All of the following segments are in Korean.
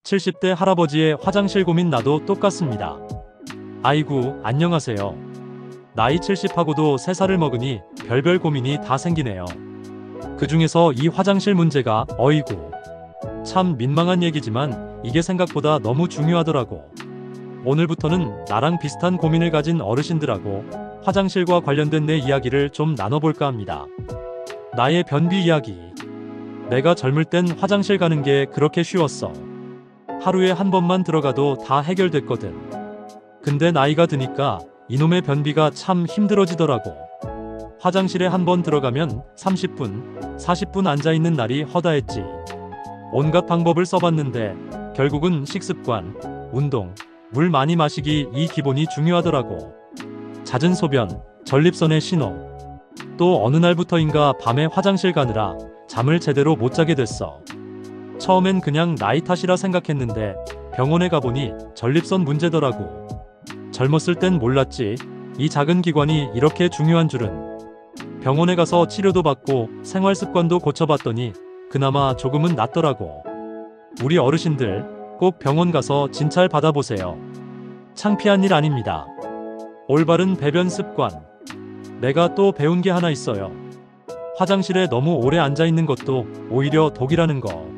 70대 할아버지의 화장실 고민 나도 똑같습니다. 아이고, 안녕하세요. 나이 70하고도 3살을 먹으니 별별 고민이 다 생기네요. 그 중에서 이 화장실 문제가 어이구. 참 민망한 얘기지만 이게 생각보다 너무 중요하더라고. 오늘부터는 나랑 비슷한 고민을 가진 어르신들하고 화장실과 관련된 내 이야기를 좀 나눠볼까 합니다. 나의 변비 이야기. 내가 젊을 땐 화장실 가는 게 그렇게 쉬웠어. 하루에 한 번만 들어가도 다 해결됐거든. 근데 나이가 드니까 이놈의 변비가 참 힘들어지더라고. 화장실에 한 번 들어가면 30분, 40분 앉아있는 날이 허다했지. 온갖 방법을 써봤는데 결국은 식습관, 운동, 물 많이 마시기 이 기본이 중요하더라고. 잦은 소변, 전립선의 신호. 또 어느 날부터인가 밤에 화장실 가느라 잠을 제대로 못 자게 됐어. 처음엔 그냥 나이 탓이라 생각했는데 병원에 가보니 전립선 문제더라고. 젊었을 땐 몰랐지. 이 작은 기관이 이렇게 중요한 줄은. 병원에 가서 치료도 받고 생활 습관도 고쳐봤더니 그나마 조금은 낫더라고. 우리 어르신들 꼭 병원 가서 진찰 받아보세요. 창피한 일 아닙니다. 올바른 배변 습관. 내가 또 배운 게 하나 있어요. 화장실에 너무 오래 앉아있는 것도 오히려 독이라는 거.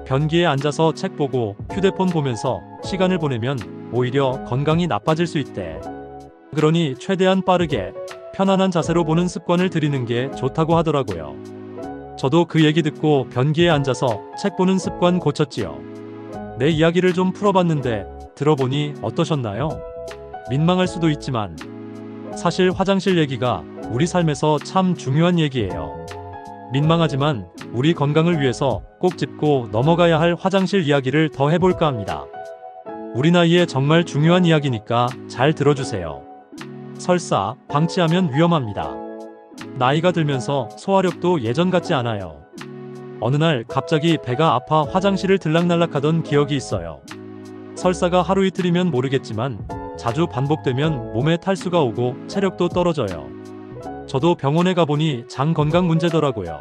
변기에 앉아서 책 보고 휴대폰 보면서 시간을 보내면 오히려 건강이 나빠질 수 있대. 그러니 최대한 빠르게 편안한 자세로 보는 습관을 들이는 게 좋다고 하더라고요. 저도 그 얘기 듣고 변기에 앉아서 책 보는 습관 고쳤지요. 내 이야기를 좀 풀어봤는데 들어보니 어떠셨나요? 민망할 수도 있지만 사실 화장실 얘기가 우리 삶에서 참 중요한 얘기예요. 민망하지만 우리 건강을 위해서 꼭 짚고 넘어가야 할 화장실 이야기를 더 해볼까 합니다. 우리 나이에 정말 중요한 이야기니까 잘 들어주세요. 설사 방치하면 위험합니다. 나이가 들면서 소화력도 예전 같지 않아요. 어느 날 갑자기 배가 아파 화장실을 들락날락하던 기억이 있어요. 설사가 하루 이틀이면 모르겠지만 자주 반복되면 몸에 탈수가 오고 체력도 떨어져요. 저도 병원에 가보니 장 건강 문제더라고요.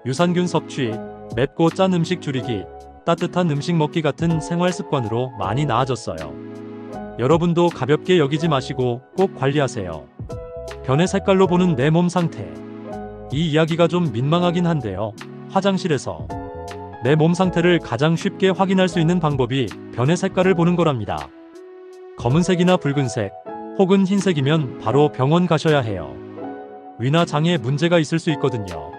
유산균 섭취, 맵고 짠 음식 줄이기, 따뜻한 음식 먹기 같은 생활 습관으로 많이 나아졌어요. 여러분도 가볍게 여기지 마시고 꼭 관리하세요. 변의 색깔로 보는 내 몸 상태. 이 이야기가 좀 민망하긴 한데요. 화장실에서 내 몸 상태를 가장 쉽게 확인할 수 있는 방법이 변의 색깔을 보는 거랍니다. 검은색이나 붉은색, 혹은 흰색이면 바로 병원 가셔야 해요. 위나 장에 문제가 있을 수 있거든요.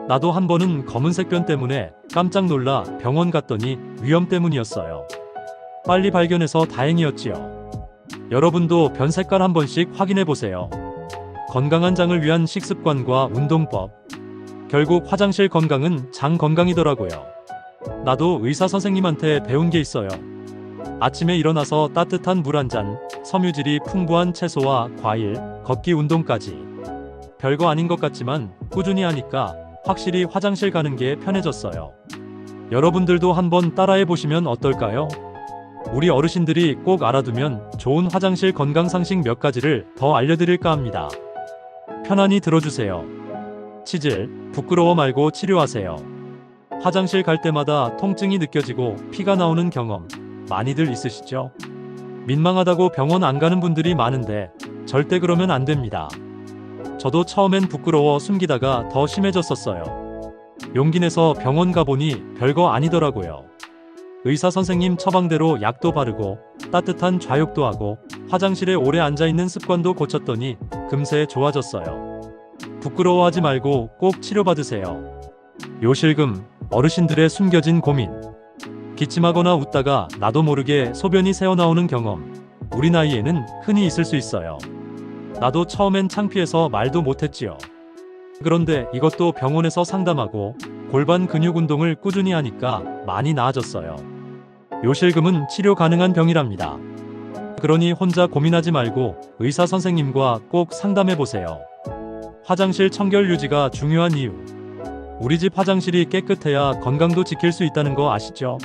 나도 한 번은 검은색 변 때문에 깜짝 놀라 병원 갔더니 위염 때문이었어요. 빨리 발견해서 다행이었지요. 여러분도 변 색깔 한 번씩 확인해 보세요. 건강한 장을 위한 식습관과 운동법. 결국 화장실 건강은 장 건강이더라고요. 나도 의사 선생님한테 배운 게 있어요. 아침에 일어나서 따뜻한 물 한 잔, 섬유질이 풍부한 채소와 과일, 걷기 운동까지. 별거 아닌 것 같지만 꾸준히 하니까 확실히 화장실 가는 게 편해졌어요. 여러분들도 한번 따라해 보시면 어떨까요? 우리 어르신들이 꼭 알아두면 좋은 화장실 건강 상식 몇 가지를 더 알려드릴까 합니다. 편안히 들어주세요. 치질, 부끄러워 말고 치료하세요. 화장실 갈 때마다 통증이 느껴지고 피가 나오는 경험 많이들 있으시죠? 민망하다고 병원 안 가는 분들이 많은데 절대 그러면 안 됩니다. 저도 처음엔 부끄러워 숨기다가 더 심해졌었어요. 용기 내서 병원 가보니 별거 아니더라고요. 의사 선생님 처방대로 약도 바르고 따뜻한 좌욕도 하고 화장실에 오래 앉아있는 습관도 고쳤더니 금세 좋아졌어요. 부끄러워하지 말고 꼭 치료받으세요. 요실금, 어르신들의 숨겨진 고민. 기침하거나 웃다가 나도 모르게 소변이 새어나오는 경험. 우리 나이에는 흔히 있을 수 있어요. 나도 처음엔 창피해서 말도 못했지요. 그런데 이것도 병원에서 상담하고 골반 근육 운동을 꾸준히 하니까 많이 나아졌어요. 요실금은 치료 가능한 병이랍니다. 그러니 혼자 고민하지 말고 의사 선생님과 꼭 상담해보세요. 화장실 청결 유지가 중요한 이유. 우리 집 화장실이 깨끗해야 건강도 지킬 수 있다는 거 아시죠?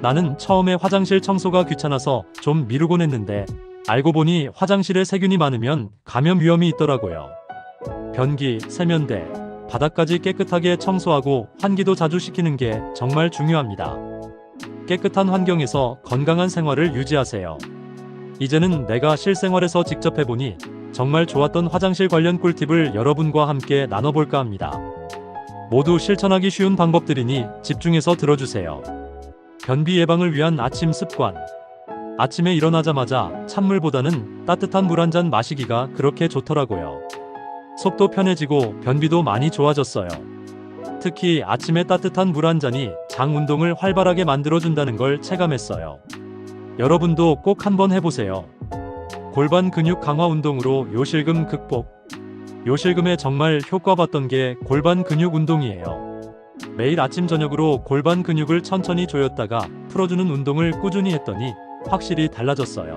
나는 처음에 화장실 청소가 귀찮아서 좀 미루곤 했는데 알고 보니 화장실에 세균이 많으면 감염 위험이 있더라고요. 변기, 세면대, 바닥까지 깨끗하게 청소하고 환기도 자주 시키는 게 정말 중요합니다. 깨끗한 환경에서 건강한 생활을 유지하세요. 이제는 내가 실생활에서 직접 해보니 정말 좋았던 화장실 관련 꿀팁을 여러분과 함께 나눠볼까 합니다. 모두 실천하기 쉬운 방법들이니 집중해서 들어주세요. 변비 예방을 위한 아침 습관. 아침에 일어나자마자 찬물보다는 따뜻한 물 한 잔 마시기가 그렇게 좋더라고요. 속도 편해지고 변비도 많이 좋아졌어요. 특히 아침에 따뜻한 물 한 잔이 장 운동을 활발하게 만들어준다는 걸 체감했어요. 여러분도 꼭 한번 해보세요. 골반 근육 강화 운동으로 요실금 극복. 요실금에 정말 효과 봤던 게 골반 근육 운동이에요. 매일 아침 저녁으로 골반 근육을 천천히 조였다가 풀어주는 운동을 꾸준히 했더니 확실히 달라졌어요.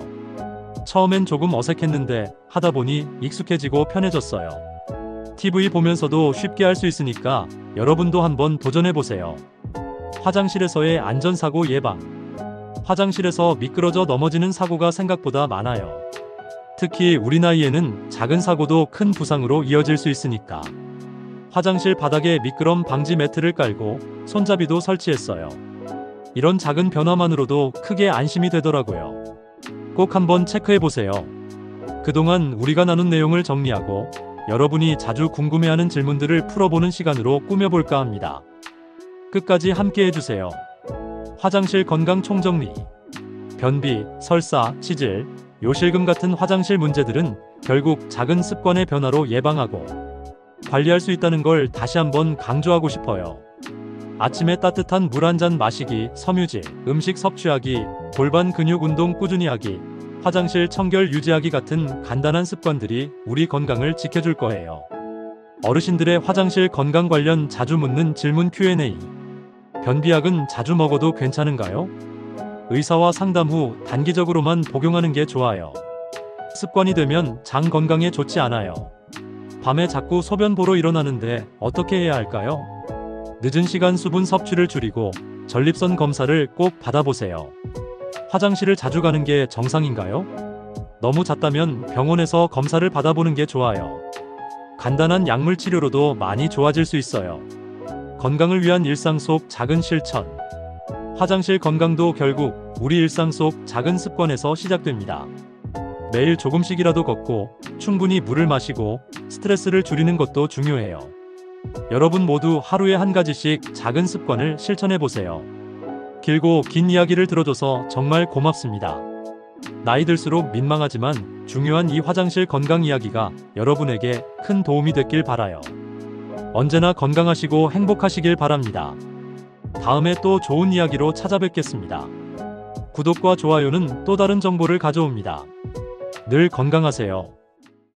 처음엔 조금 어색했는데 하다 보니 익숙해지고 편해졌어요. TV 보면서도 쉽게 할 수 있으니까 여러분도 한번 도전해보세요. 화장실에서의 안전사고 예방. 화장실에서 미끄러져 넘어지는 사고가 생각보다 많아요. 특히 우리 나이에는 작은 사고도 큰 부상으로 이어질 수 있으니까. 화장실 바닥에 미끄럼 방지 매트를 깔고 손잡이도 설치했어요. 이런 작은 변화만으로도 크게 안심이 되더라고요. 꼭 한번 체크해보세요. 그동안 우리가 나눈 내용을 정리하고 여러분이 자주 궁금해하는 질문들을 풀어보는 시간으로 꾸며볼까 합니다. 끝까지 함께 해주세요. 화장실 건강 총정리. 변비, 설사, 치질, 요실금 같은 화장실 문제들은 결국 작은 습관의 변화로 예방하고 관리할 수 있다는 걸 다시 한번 강조하고 싶어요. 아침에 따뜻한 물 한 잔 마시기, 섬유질, 음식 섭취하기, 골반 근육 운동 꾸준히 하기, 화장실 청결 유지하기 같은 간단한 습관들이 우리 건강을 지켜줄 거예요. 어르신들의 화장실 건강 관련 자주 묻는 질문 Q&A. 변비약은 자주 먹어도 괜찮은가요? 의사와 상담 후 단기적으로만 복용하는 게 좋아요. 습관이 되면 장 건강에 좋지 않아요. 밤에 자꾸 소변 보러 일어나는데 어떻게 해야 할까요? 늦은 시간 수분 섭취를 줄이고 전립선 검사를 꼭 받아보세요. 화장실을 자주 가는 게 정상인가요? 너무 잦다면 병원에서 검사를 받아보는 게 좋아요. 간단한 약물 치료로도 많이 좋아질 수 있어요. 건강을 위한 일상 속 작은 실천. 화장실 건강도 결국 우리 일상 속 작은 습관에서 시작됩니다. 매일 조금씩이라도 걷고 충분히 물을 마시고 스트레스를 줄이는 것도 중요해요. 여러분 모두 하루에 한 가지씩 작은 습관을 실천해보세요. 길고 긴 이야기를 들어줘서 정말 고맙습니다. 나이 들수록 민망하지만 중요한 이 화장실 건강 이야기가 여러분에게 큰 도움이 됐길 바라요. 언제나 건강하시고 행복하시길 바랍니다. 다음에 또 좋은 이야기로 찾아뵙겠습니다. 구독과 좋아요는 또 다른 정보를 가져옵니다. 늘 건강하세요.